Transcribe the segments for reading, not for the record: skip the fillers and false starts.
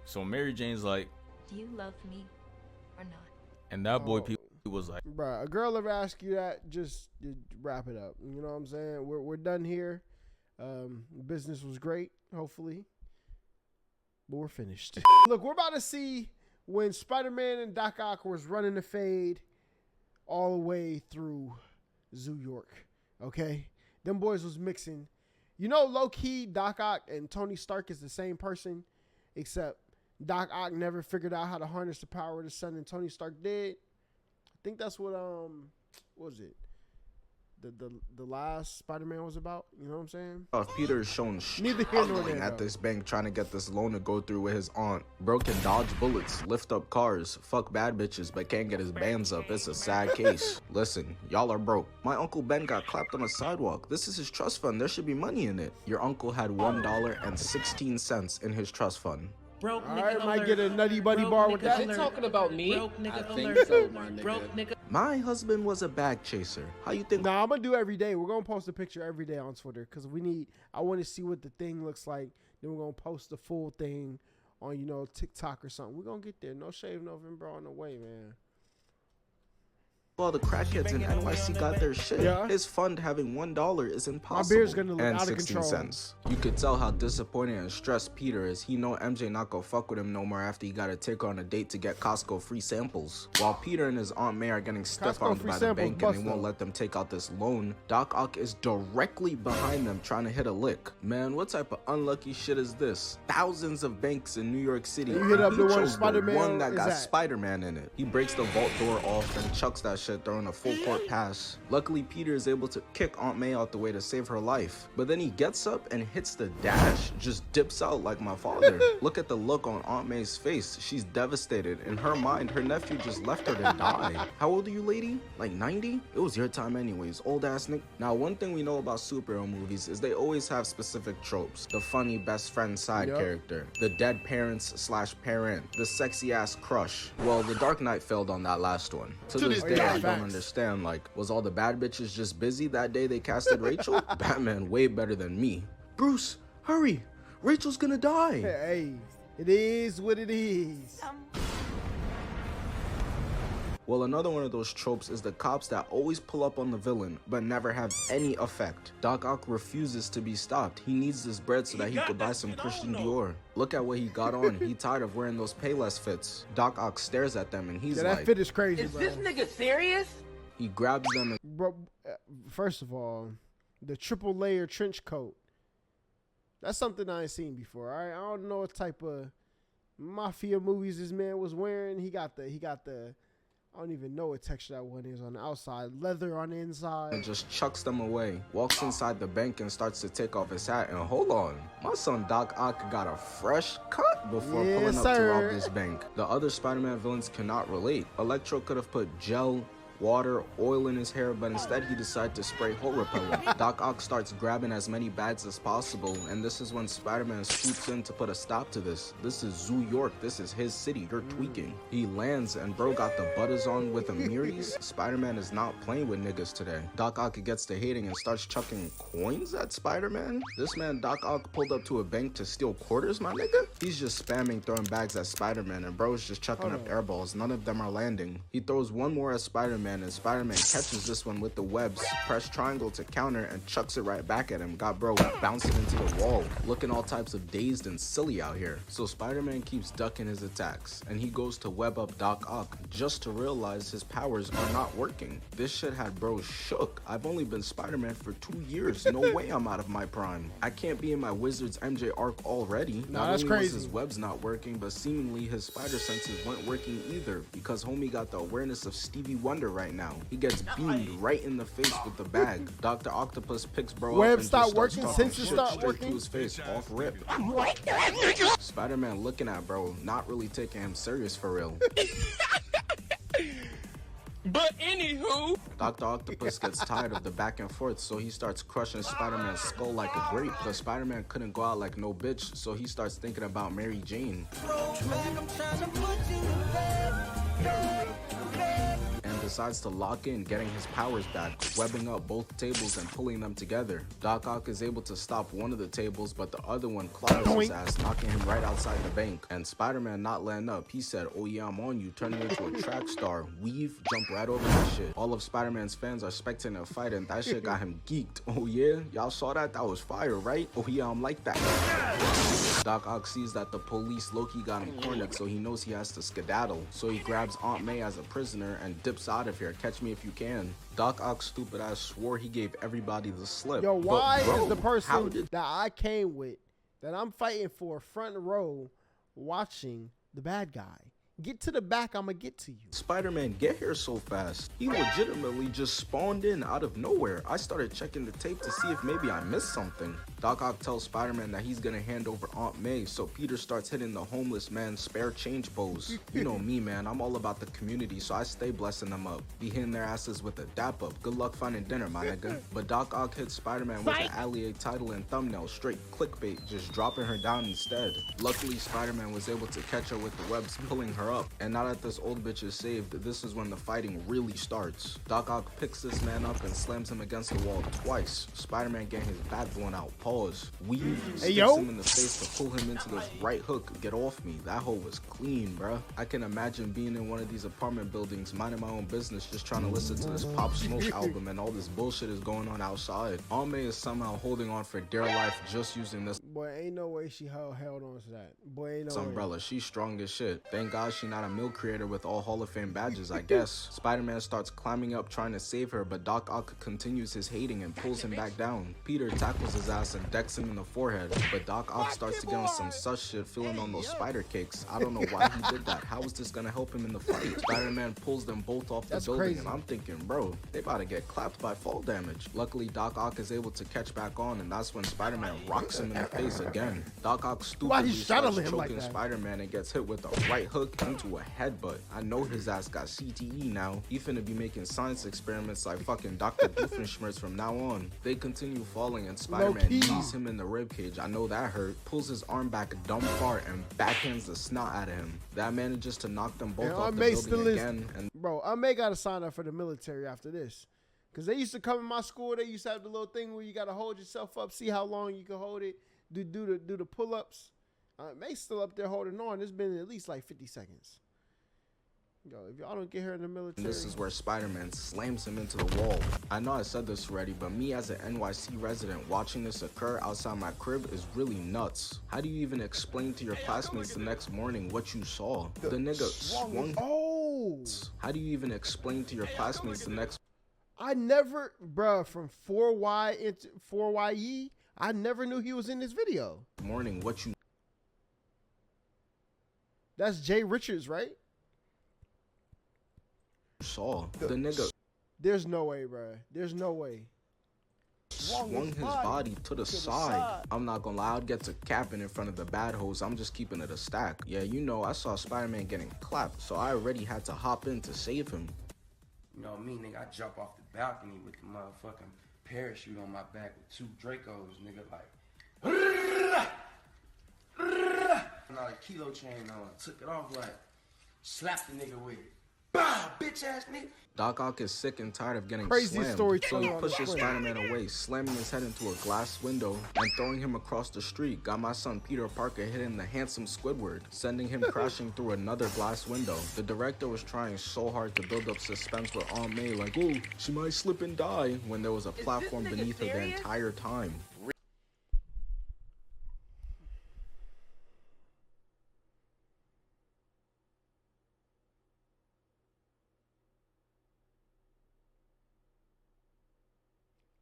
So Mary Jane's like, do you love me or not? and that boy P was like, bruh, a girl ever ask you that, just wrap it up. You know what I'm saying? We're done here. Business was great, hopefully, but we're finished. Look, we're about to see when Spider-Man and Doc Ock was running the fade all the way through Zoo York. Okay, them boys was mixing. You know, low key, Doc Ock and Tony Stark is the same person, except Doc Ock never figured out how to harness the power of the sun, and Tony Stark did. I think that's what was it? The last Spider-Man was about. You know what I'm saying? Peter is shown Neither here nor struggling there, at though. this bank trying to get this loan to go through with his aunt. Bro can dodge bullets, lift up cars, fuck bad bitches, but can't get his bands up. It's a sad case. Listen, y'all are broke. My Uncle Ben got clapped on a sidewalk. This is his trust fund. There should be money in it. Your uncle had $1.16 in his trust fund. Broke All nigga right, might alert. get a nutty buddy Broke bar with nigga that. alert. Is it talking about me? Broke nigga I think alert. so, my nigga. Broke nigga. My husband was a bag chaser. How you think? Nah, I'm gonna do every day. We're gonna post a picture every day on Twitter because I want to see what the thing looks like. Then we're gonna post the full thing on, you know, TikTok or something. We're gonna get there. No Shave November on the way, man. All the crackheads in NYC got their shit. Yeah. His fund having $1 is impossible. beard's gonna look and out of 16 control. cents. You could tell how disappointed and stressed Peter is. He know MJ not gonna fuck with him no more after he gotta take her on a date to get Costco free samples. While Peter and his Aunt May are getting stiff Costco armed free by the samples bank and bust, they won't though. let them take out this loan, Doc Ock is directly behind them trying to hit a lick. Man, what type of unlucky shit is this? Thousands of banks in New York City. You hit up He the one chose Spider-Man one that is got at. Spider-Man in it. He breaks the vault door off and chucks that shit, throwing a full court pass. Luckily, Peter is able to kick Aunt May out the way to save her life. But then he gets up and hits the dash, just dips out like my father. Look at the look on Aunt May's face. She's devastated. In her mind, her nephew just left her to die. How old are you, lady? Like 90? It was your time anyways, old ass Nick. Now, one thing we know about superhero movies is they always have specific tropes. The funny best friend side character, the dead parents / parent, the sexy ass crush. Well, The Dark Knight failed on that last one. To this day, I don't facts. understand, like, was all the bad bitches just busy that day they casted Rachel? Batman way better than me. Bruce, hurry, Rachel's gonna die. Hey, it is what it is. Well, another one of those tropes is the cops that always pull up on the villain but never have any effect. Doc Ock refuses to be stopped. He needs this bread so that he could buy some Christian Dior. Look at what he got on. He tired of wearing those Payless fits. Doc Ock stares at them and he's Yeah, that like, fit is crazy, Is bro. this nigga serious? he grabs them and Bro, first of all, the triple layer trench coat. That's something I ain't seen before. All right, I don't know what type of mafia movies this man was wearing. He got the. I don't even know what texture that one is on the outside. Leather on the inside. just chucks them away, walks inside the bank and starts to take off his hat. And hold on, my son Doc Ock got a fresh cut before Yes, pulling up to sir. rob this bank. The other Spider-Man villains cannot relate. Electro could have put gel, water, oil in his hair, but instead he decided to spray hole repellent. Doc Ock starts grabbing as many bags as possible, and this is when Spider-Man swoops in to put a stop to this. This is Zoo York. This is his city. You're tweaking. He lands, and bro got the butters on with Amiris. Spider-Man is not playing with niggas today. Doc Ock gets to hating and starts chucking coins at Spider-Man. This man Doc Ock pulled up to a bank to steal quarters, my nigga. He's just spamming throwing bags at Spider-Man, and bro is just chucking up air balls. None of them are landing. He throws one more at Spider-Man, and Spider-Man catches this one with the webs, press triangle to counter, and chucks it right back at him. Got bro bouncing into the wall, looking all types of dazed and silly out here. So Spider-Man keeps ducking his attacks, and he goes to web up Doc Ock just to realize his powers are not working. This shit had bro shook. I've only been Spider-Man for 2 years. No way I'm out of my prime. I can't be in my Wizards MJ arc already. Nah, Not that's only was crazy. his webs not working, but seemingly his spider senses weren't working either, because homie got the awareness of Stevie Wonder right now. He gets beamed right in the face with the bag. Dr. Octopus picks bro up Web and stopped just starts working, talking senses shit stopped straight working? to his face, off rip. Spider-Man looking at bro, not really taking him serious for real. But anywho, Dr. Octopus gets tired of the back and forth, so he starts crushing Spider-Man's skull like a grape. But Spider-Man couldn't go out like no bitch, so he starts thinking about Mary Jane. And the decides to lock in, getting his powers back, webbing up both tables and pulling them together. Doc Ock is able to stop one of the tables, but the other one clatters his ass, knocking him right outside the bank. And Spider-Man not letting up. He said, "Oh yeah, I'm on you," turning into a track star. Weave, jump right over that shit. All of Spider-Man's fans are expecting a fight, and that shit got him geeked. Oh yeah? Y'all saw that? That was fire, right? Oh yeah, I'm like that. Doc Ock sees that the police low-key got him cornered, so he knows he has to skedaddle. So he grabs Aunt May as a prisoner and dips out of here. Catch me if you can. Doc Ock's stupid ass swore he gave everybody the slip. Yo, why bro, is the person did that I came with, that I'm fighting for, front row, watching the bad guy? Get to the back, I'ma get to you. Spider-Man get here so fast? He legitimately just spawned in out of nowhere. I started checking the tape to see if maybe I missed something. Doc Ock tells Spider-Man that he's gonna hand over Aunt May, so Peter starts hitting the homeless man's spare change pose. You know me, man, I'm all about the community, so I stay blessing them up. Be hitting their asses with a dap up. Good luck finding dinner, my nigga. But Doc Ock hits Spider-Man with the allié title and thumbnail, straight clickbait, just dropping her down instead. Luckily, Spider-Man was able to catch her with the webs, pulling her up. And now that this old bitch is saved, this is when the fighting really starts. Doc Ock picks this man up and slams him against the wall twice. Spider-Man getting his back blown out. Pause. Weave sticks him in the face to pull him into this right hook. Get off me. That hole was clean, bruh. I can imagine being in one of these apartment buildings, minding my own business, just trying to listen to this Pop Smoke album, and all this bullshit is going on outside. Aunt May is somehow holding on for dear life just using this Boy, ain't no way she held on to that. Boy, ain't no umbrella. way. She's strong as shit. Thank God she not a milk creator with all Hall of Fame badges, I guess. Spider-Man starts climbing up trying to save her, but Doc Ock continues his hating and pulls him back down. Peter tackles his ass and decks him in the forehead, but Doc Ock starts to get on some sus shit, feeling on those spider cakes. I don't know why he did that. How is this gonna help him in the fight? Spider-Man pulls them both off the building, crazy. and I'm thinking, bro, they about to get clapped by fall damage. Luckily, Doc Ock is able to catch back on, and that's when Spider-Man rocks him in the face again. Doc Ock stupidly starts choking Spider-Man and gets hit with a right hook into a headbutt. I know his ass got CTE now. He finna be making science experiments like fucking Dr. Doofenshmirtz from now on. They continue falling and Spider-Man knees him in the ribcage. I know that hurt. Pulls his arm back a dumb fart and backhands the snot out of him. That manages to knock them both off the building again. And bro, I may gotta sign up for the military after this. Cause they used to come in my school, they used to have the little thing where you gotta hold yourself up, see how long you can hold it, do the pull-ups. May's still up there holding on. It's been at least like 50 seconds. Yo, if y'all don't get her in the military. This is where Spider-Man slams him into the wall. I know I said this already, but me as an NYC resident watching this occur outside my crib is really nuts. How do you even explain to your classmates the next morning what you saw? The nigga swung. Oh! How do you even explain to your classmates the next I never, bruh, from 4Y into 4YE, I never knew he was in this video. morning what you That's Jay Richards, right? saw? The nigga There's no way, bruh. There's no way. swung his body to the side. I'm not gonna lie, I'd get to capping in front of the bad hoes. I'm just keeping it a stack. Yeah, you know, I saw Spider-Man getting clapped, so I already had to hop in to save him. You know me, nigga, I jump off the balcony with the motherfucking parachute on my back with 2 Dracos, nigga, like, and all the kilo chain on, took it off like, slapped the nigga with it. Bah, bitch ass nigga. Doc Ock is sick and tired of getting Crazy slammed, story so he on the pushes screen. Spider-Man away, slamming his head into a glass window and throwing him across the street. Got my son Peter Parker hitting the handsome Squidward, sending him crashing through another glass window. The director was trying so hard to build up suspense with Aunt May, like, oh, she might slip and die, when there was a platform beneath her the entire time.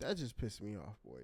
That just pissed me off, boy.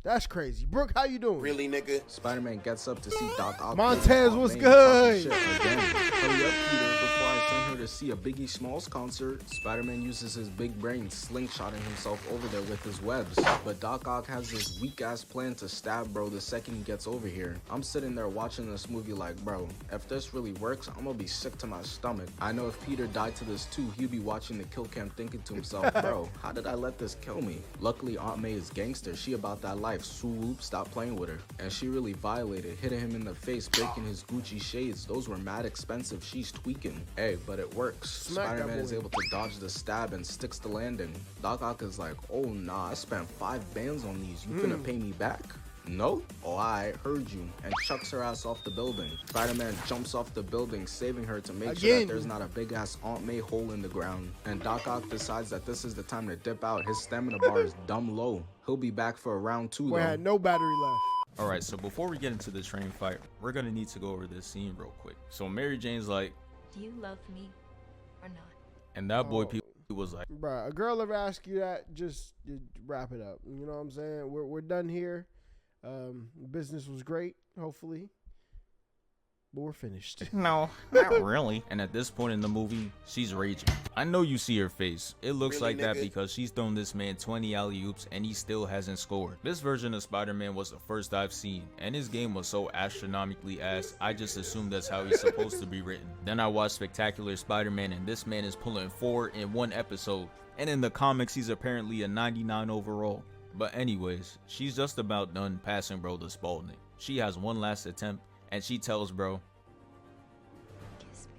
That's crazy. Brooke, how you doing? Really, nigga? Spider-Man gets up to see Doc Ock. Montez, what's May good? talking shit again. Hurry up, Peter, before I send her to see a Biggie Smalls concert. Spider-Man uses his big brain slingshotting himself over there with his webs. But Doc Ock has this weak-ass plan to stab bro the second he gets over here. I'm sitting there watching this movie like, bro, if this really works, I'm gonna be sick to my stomach. I know if Peter died to this too, he'd be watching the kill cam thinking to himself, bro, how did I let this kill me? Luckily, Aunt May is gangster. She about that life. life. Swoop, stop playing with her. And she really violated, hitting him in the face, breaking his Gucci shades. Those were mad expensive. She's tweaking. Hey, but it works. Spider-Man is able to dodge the stab and sticks the landing. Doc Ock is like, oh nah, I spent 5 bands on these. You finna pay me back? No? Oh, I heard you. And chucks her ass off the building. Spider-Man jumps off the building, saving her to make sure that there's not a big ass Aunt May hole in the ground. And Doc Ock decides that this is the time to dip out. His stamina bar is dumb low. He'll be back for round 2 though. We had no battery left. Alright, so before we get into the train fight, we're gonna need to go over this scene real quick. So Mary Jane's like, Do you love me or not? and that boy was like, Bruh, a girl ever ask you that, just wrap it up. You know what I'm saying? We're done here. Business was great, hopefully, but we're finished. no, not really. And at this point in the movie, she's raging. I know you see her face. It looks Really, like that nigga? because she's thrown this man 20 alley-oops and he still hasn't scored. This version of Spider-Man was the first I've seen, and his game was so astronomically ass, I just assumed that's how he's supposed to be written. Then I watched Spectacular Spider-Man, and this man is pulling 4 in 1 episode, and in the comics he's apparently a 99 overall. But anyways, she's just about done passing bro the Spalding. She has one last attempt, and she tells bro, Kiss me.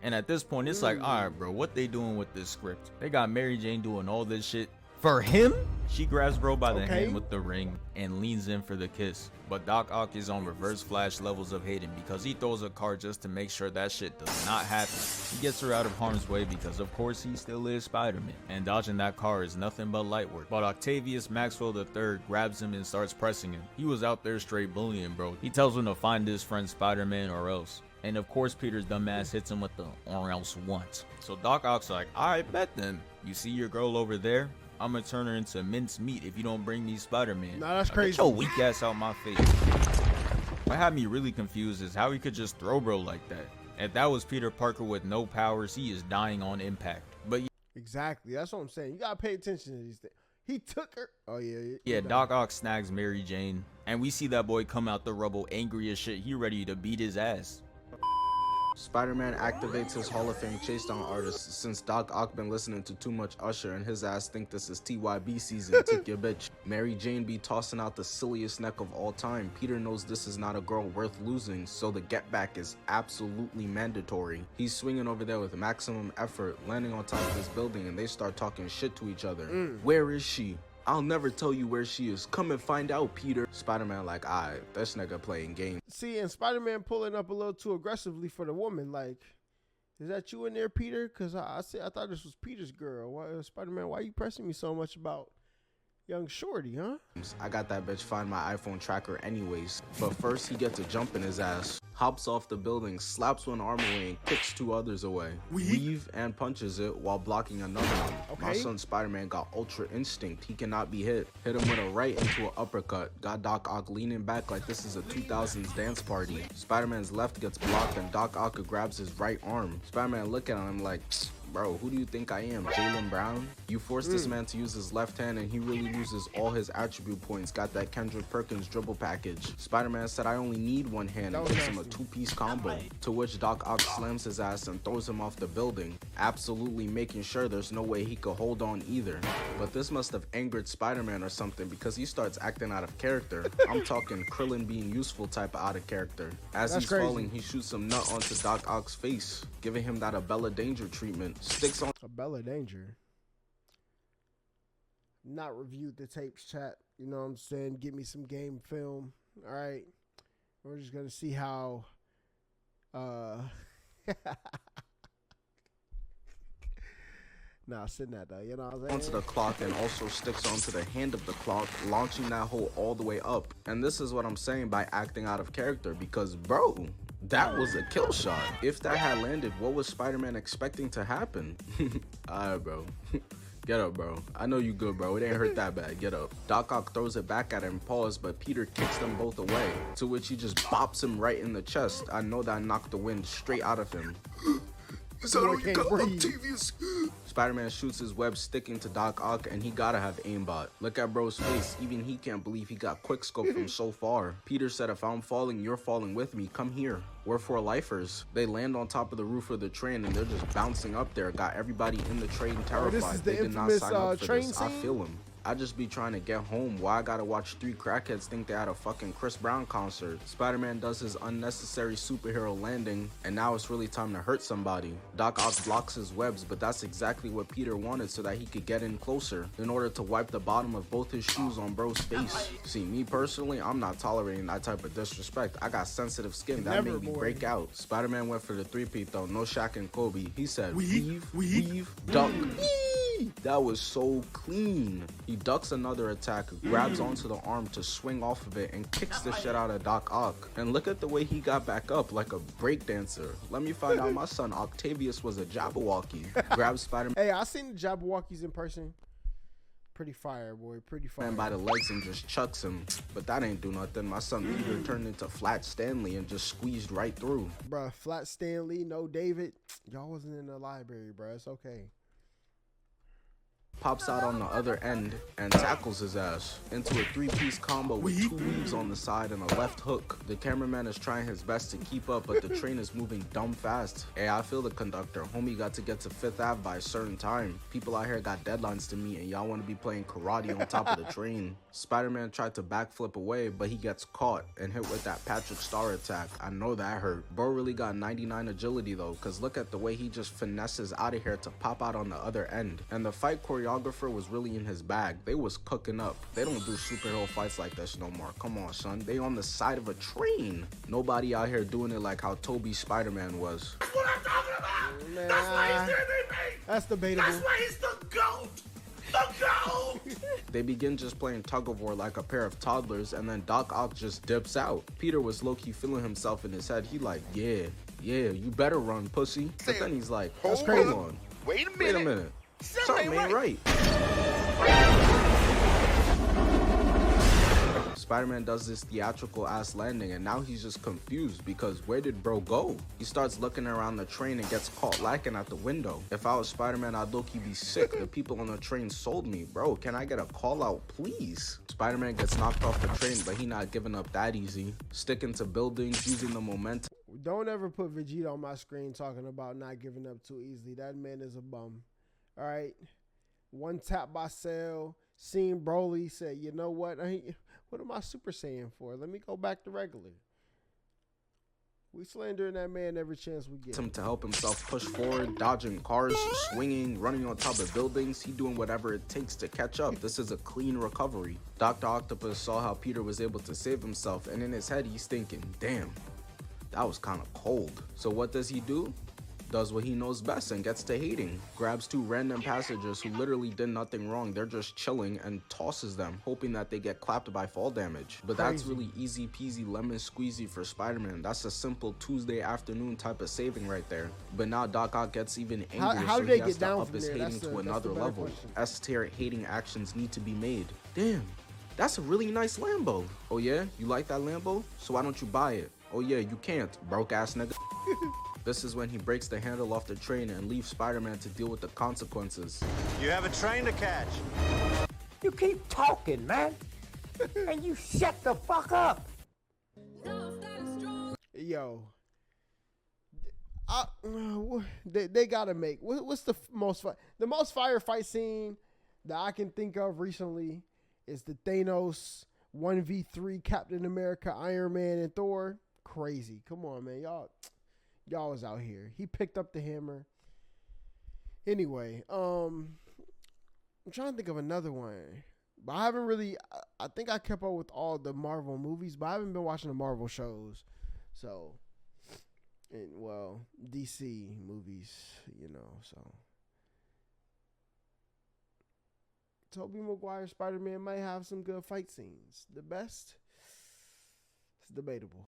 and at this point, it's like, all right, bro, what they doing with this script? They got Mary Jane doing all this shit for him? She grabs bro by the hand with the ring and leans in for the kiss. But Doc Ock is on reverse flash levels of hating because he throws a card just to make sure that shit does not happen. He gets her out of harm's way because of course he still is Spider-Man, and dodging that car is nothing but light work. But Octavius Maxwell III grabs him and starts pressing him. He was out there straight bullying bro. He tells him to find his friend Spider-Man or else. And of course Peter's dumbass hits him with the or else once. So Doc Ock's like, I bet then. You see your girl over there? I'm gonna turn her into minced meat if you don't bring me Spider-Man. Nah, that's Now, crazy. Get your weak ass out my face. What had me really confused is how he could just throw bro like that. If that was Peter Parker with no powers, he is dying on impact. But Exactly. That's what I'm saying. You gotta pay attention to these things. He took her. Oh yeah. yeah, Doc Ock snags Mary Jane, and we see that boy come out the rubble angry as shit. He ready to beat his ass. Spider-Man activates his Hall of Fame chase down artist since Doc Ock been listening to too much Usher and his ass think this is TYB season. Take your bitch. Mary Jane be tossing out the silliest neck of all time. Peter knows this is not a girl worth losing, so the get back is absolutely mandatory. He's swinging over there with maximum effort, landing on top of this building, and they start talking shit to each other. Where is she? I'll never tell you where she is. Come and find out, Peter. Spider-Man like, alright, this nigga playing games. See, and Spider-Man pulling up a little too aggressively for the woman. Like, is that you in there, Peter? Because I thought this was Peter's girl. Why, Spider-Man, why you pressing me so much about young shorty, huh? I got that bitch find my iPhone tracker anyways. But first he gets a jump in his ass, hops off the building, slaps one arm away and kicks 2 others away. Weave and punches it while blocking another one. My son Spider-Man got ultra instinct. He cannot be hit. Hit him with a right into an uppercut. Got Doc Ock leaning back like this is a 2000s dance party. Spider-Man's left gets blocked and Doc Ock grabs his right arm. Spider-Man look at him like, bro, who do you think I am, Jaylen Brown? You force this man to use his left hand and he really loses all his attribute points. Got that Kendrick Perkins dribble package. Spider-Man said I only need one hand and gives him a 2-piece combo. To which Doc Ock slams his ass and throws him off the building, absolutely making sure there's no way he could hold on either. But this must have angered Spider-Man or something because he starts acting out of character. I'm talking Krillin being useful type of out of character. As he's falling, he shoots some nut onto Doc Ock's face, giving him that Abella Danger treatment. Sticks on A Bella Danger. Not reviewed the tapes, chat. You know what I'm saying? Give me some game film. All right. We're just going to see how... Nah, sitting that though. You know what I'm saying? onto the clock and also sticks onto the hand of the clock, launching that hole all the way up. And this is what I'm saying by acting out of character because, bro, that was a kill shot. If that had landed, what was Spider-Man expecting to happen? Alright, bro. Get up, bro. I know you good, bro. It ain't hurt that bad. Get up. Doc Ock throws it back at him, pause, but Peter kicks them both away, to which he just bops him right in the chest. I know that knocked the wind straight out of him. Is that all you got, Octavius? Spider-Man shoots his web sticking to Doc Ock and he gotta have aimbot. Look at bro's face, even he can't believe he got quickscope from so far. Peter said if I'm falling, you're falling with me, come here. We're 4 lifers. They land on top of the roof of the train and they're just bouncing up there. Got everybody in the train terrified. This is the they did not infamous sign up for train this. scene? I feel him. I just be trying to get home. Why I gotta watch 3 crackheads think they at a fucking Chris Brown concert? Spider-Man does his unnecessary superhero landing, and now it's really time to hurt somebody. Doc Ock blocks his webs, but that's exactly what Peter wanted so that he could get in closer in order to wipe the bottom of both his shoes on bro's face. See, me personally, I'm not tolerating that type of disrespect. I got sensitive skin that made me break out. Spider-Man went for the 3-peat though, no Shaq and Kobe. He said, weave, duck. That was so clean. He ducks another attack, grabs onto the arm to swing off of it, and kicks the shit out of Doc Ock. And look at the way he got back up like a breakdancer. Let me find out my son Octavius was a Jabberwocky. Grabs Spider-Man. Hey, I seen the Jabberwockies in person. Pretty fire, boy. Pretty fire. By the legs and just chucks him. But that ain't do nothing. My son Peter turned into Flat Stanley and just squeezed right through. Bruh, Flat Stanley, no David. Y'all wasn't in the library, bruh. It's okay. Pops out on the other end and tackles his ass into a 3-piece combo with 2 weaves on the side and a left hook. The cameraman is trying his best to keep up, but the train is moving dumb fast. Hey, I feel the conductor. Homie got to get to 5th Ave by a certain time. People out here got deadlines to meet, and y'all want to be playing karate on top of the train. Spider-Man tried to backflip away, but he gets caught and hit with that Patrick Star attack. I know that hurt. Bro really got 99 agility though, cause look at the way he just finesses out of here to pop out on the other end. And the fight choreographer was really in his bag. They was cooking up. They don't do superhero fights like this no more. Come on, son. They on the side of a train. Nobody out here doing it like how Toby Spider-Man was. That's what I'm talking about. Nah, That's why he's there, they that's debatable. That's why he's the GOAT. The GOAT. They begin just playing tug of war like a pair of toddlers, and then Doc Ock just dips out. Peter was low-key feeling himself in his head. He like, yeah, you better run, pussy. But then he's like, That's crazy. Hold on. Wait a Wait a minute. Something ain't right. Spider-Man does this theatrical ass landing, and now he's just confused because where did bro go? He starts looking around the train and gets caught lacking at the window. If I was Spider-Man, I'd low-key be sick. The people on the train sold me. Bro, can I get a call out, please? Spider-Man gets knocked off the train, but he not giving up that easy. Sticking to buildings, using the momentum. Don't ever put Vegeta on my screen talking about not giving up too easily. That man is a bum. All right. One tap by Cell. Seen Broly, said, you know what? What am I Super Saiyan for? Let me go back to regular. We slandering that man every chance we get. Him to help himself push forward, dodging cars, swinging, running on top of buildings. He doing whatever it takes to catch up. This is a clean recovery. Dr. Octopus saw how Peter was able to save himself, and in his head he's thinking, damn, that was kind of cold. So what does he do? Does what he knows best and gets to hating. Grabs 2 random passengers who literally did nothing wrong. They're just chilling and tosses them, hoping that they get clapped by fall damage. But that's really easy peasy lemon squeezy for Spider-Man. That's a simple Tuesday afternoon type of saving right there. But now Doc Ock gets even angrier, how so do they he has get to down up from his there? hating to another level. Question. S-tier hating actions need to be made. Damn, that's a really nice Lambo. Oh yeah, you like that Lambo? So why don't you buy it? Oh yeah, you can't, broke ass nigga. This is when he breaks the handle off the train and leaves Spider-Man to deal with the consequences. You have a train to catch. You keep talking, man. And you shut the fuck up. Yo. They gotta make. What's the most firefight scene that I can think of recently is the Thanos 1v3 Captain America, Iron Man, and Thor. Crazy. Come on, man. Y'all was out here. He picked up the hammer. Anyway, I'm trying to think of another one. But I haven't really, I think I kept up with all the Marvel movies, but I haven't been watching the Marvel shows. So, and well, DC movies, you know, so. Tobey Maguire Spider-Man might have some good fight scenes. The best? It's debatable.